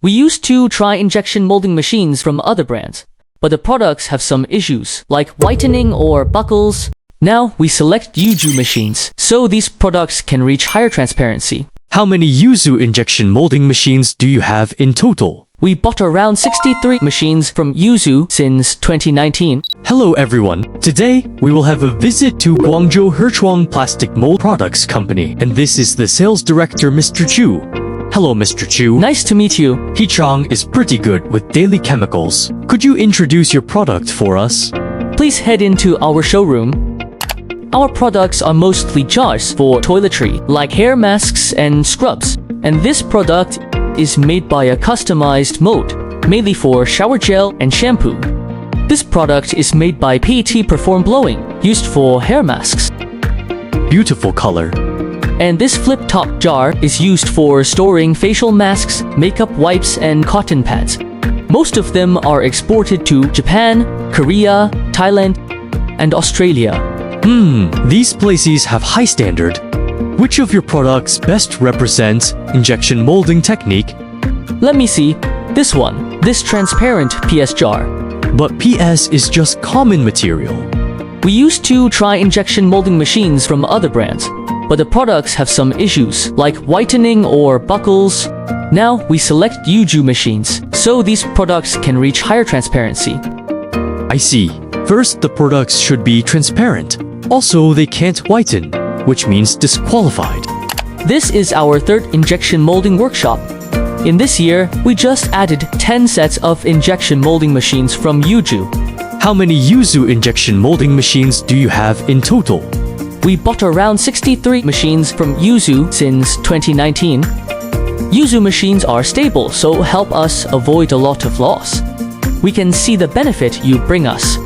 We used to try injection molding machines from other brands, but the products have some issues, like whitening or buckles. Now we select Youzu machines, so these products can reach higher transparency. How many Youzu injection molding machines do you have in total? We bought around 63 machines from Youzu since 2019. Hello everyone. Today, we will have a visit to Guangzhou Herchuang Plastic Mold Products Company, and this is the sales director, Mr. Chu. Hello, Mr. Chu. Nice to meet you. Heechang is pretty good with daily chemicals. Could you introduce your product for us? Please head into our showroom. Our products are mostly jars for toiletry, like hair masks and scrubs. And this product is made by a customized mold, mainly for shower gel and shampoo. This product is made by PET Preform blowing, used for hair masks. Beautiful color. And this flip-top jar is used for storing facial masks, makeup wipes, and cotton pads. Most of them are exported to Japan, Korea, Thailand, and Australia. These places have high standard. Which of your products best represents injection molding technique? Let me see. This one. This transparent PS jar. But PS is just common material. We used to try injection molding machines from other brands, but the products have some issues, like whitening or buckles. Now we select Youzu machines, so these products can reach higher transparency. I see. First, the products should be transparent. Also, they can't whiten, which means disqualified. This is our third injection molding workshop. In this year, we just added 10 sets of injection molding machines from Youzu. How many Youzu injection molding machines do you have in total? We bought around 63 machines from Youzu since 2019. Youzu machines are stable, so help us avoid a lot of loss. We can see the benefit you bring us.